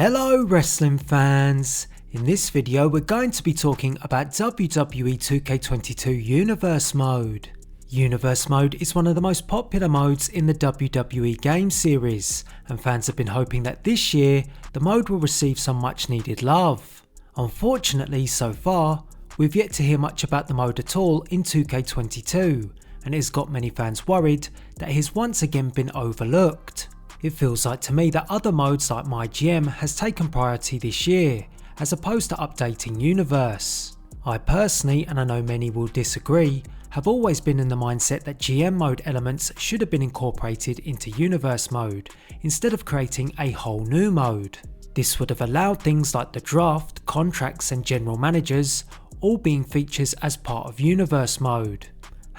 Hello wrestling fans! In this video we're going to be talking about WWE 2K22 Universe Mode. Universe Mode is one of the most popular modes in the WWE game series, and fans have been hoping that this year the mode will receive some much needed love. Unfortunately, so far, we've yet to hear much about the mode at all in 2K22, and it has got many fans worried that it has once again been overlooked. It feels like to me that other modes like MyGM has taken priority this year, as opposed to updating Universe. I personally, and I know many will disagree, have always been in the mindset that GM mode elements should have been incorporated into Universe mode, instead of creating a whole new mode. This would have allowed things like the draft, contracts and general managers all being features as part of Universe mode.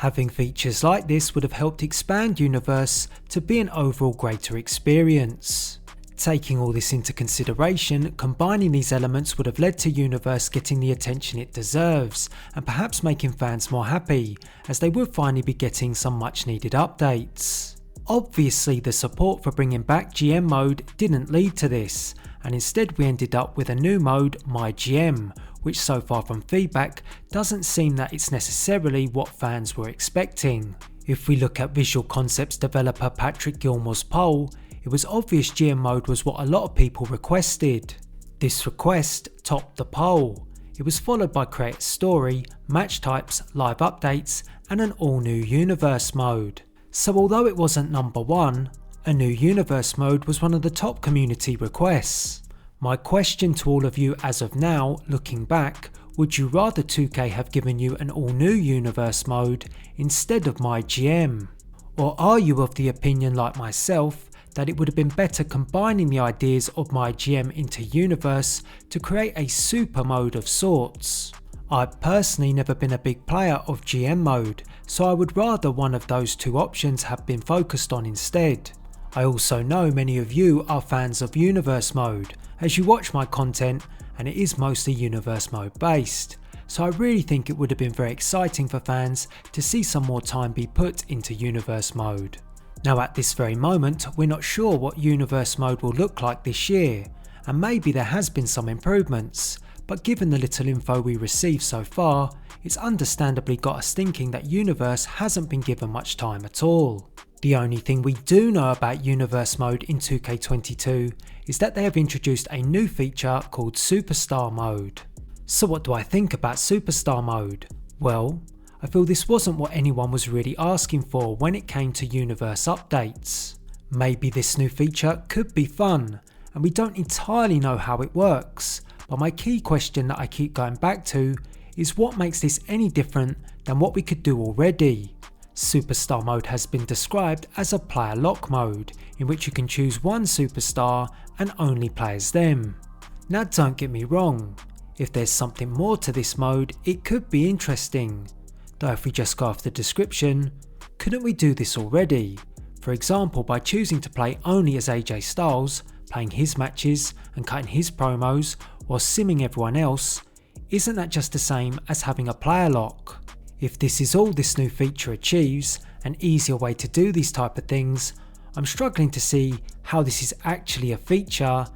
Having features like this would have helped expand Universe to be an overall greater experience. Taking all this into consideration, combining these elements would have led to Universe getting the attention it deserves, and perhaps making fans more happy, as they would finally be getting some much needed updates. Obviously, the support for bringing back GM mode didn't lead to this, and instead we ended up with a new mode, MyGM, which so far from feedback doesn't seem that it's necessarily what fans were expecting. If we look at Visual Concepts developer Patrick Gilmore's poll, it was obvious GM mode was what a lot of people requested. This request topped the poll. It was followed by Create Story, Match Types, Live Updates and an all new Universe mode. So although it wasn't number one, a new Universe mode was one of the top community requests. My question to all of you as of now, looking back, would you rather 2K have given you an all new Universe mode instead of MyGM? Or are you of the opinion like myself that it would have been better combining the ideas of MyGM into Universe to create a super mode of sorts? I've personally never been a big player of GM mode, so I would rather one of those two options have been focused on instead. I also know many of you are fans of Universe mode, as you watch my content and it is mostly Universe mode based, so I really think it would have been very exciting for fans to see some more time be put into Universe mode. Now at this very moment we're not sure what Universe mode will look like this year, and maybe there has been some improvements, but given the little info we received so far, it's understandably got us thinking that Universe hasn't been given much time at all. The only thing we do know about Universe mode in 2K22 is that they have introduced a new feature called Superstar mode. So what do I think about Superstar mode? Well, I feel this wasn't what anyone was really asking for when it came to Universe updates. Maybe this new feature could be fun, and we don't entirely know how it works, but my key question that I keep going back to is what makes this any different than what we could do already. Superstar mode has been described as a player lock mode, in which you can choose one superstar and only play as them. Now don't get me wrong, if there's something more to this mode it could be interesting, though if we just go off the description, couldn't we do this already? For example, by choosing to play only as AJ Styles, playing his matches and cutting his promos while simming everyone else, isn't that just the same as having a player lock? If this is all this new feature achieves, an easier way to do these type of things, I'm struggling to see how this is actually a feature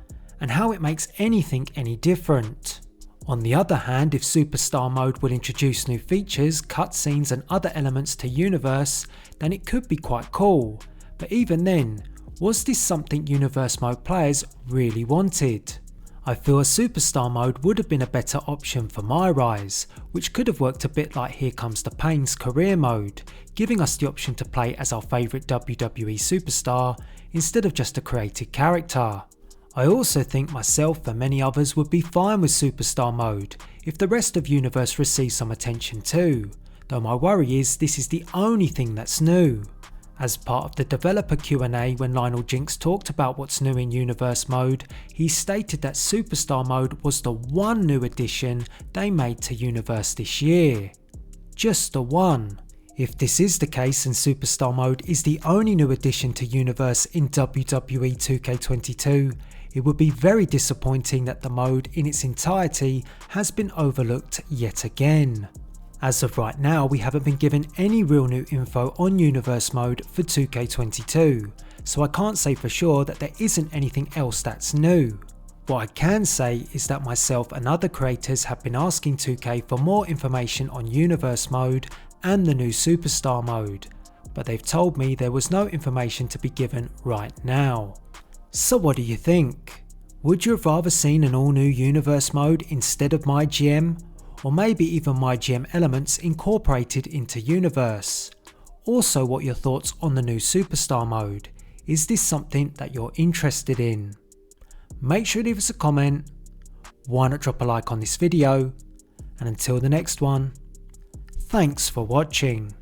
and how it makes anything any different. On the other hand, if Superstar mode will introduce new features, cutscenes and other elements to Universe, then it could be quite cool. But even then, was this something Universe mode players really wanted? I feel a Superstar mode would have been a better option for My Rise, which could have worked a bit like Here Comes the Pain's career mode, giving us the option to play as our favourite WWE superstar instead of just a created character. I also think myself and many others would be fine with Superstar mode if the rest of Universe receives some attention too, though my worry is this is the only thing that's new. As part of the developer Q&A when Lionel Jinx talked about what's new in Universe mode, he stated that Superstar mode was the one new addition they made to Universe this year. Just the one. If this is the case and Superstar mode is the only new addition to Universe in WWE 2K22, it would be very disappointing that the mode in its entirety has been overlooked yet again. As of right now, we haven't been given any real new info on Universe mode for 2K22, so I can't say for sure that there isn't anything else that's new. What I can say is that myself and other creators have been asking 2K for more information on Universe mode and the new Superstar mode, but they've told me there was no information to be given right now. So what do you think? Would you have rather seen an all new Universe mode instead of MyGM? Or maybe even MyGM elements incorporated into Universe? Also, what your thoughts on the new Superstar mode? Is this something that you're interested in? Make sure to leave us a comment, why not drop a like on this video, and until the next one, thanks for watching.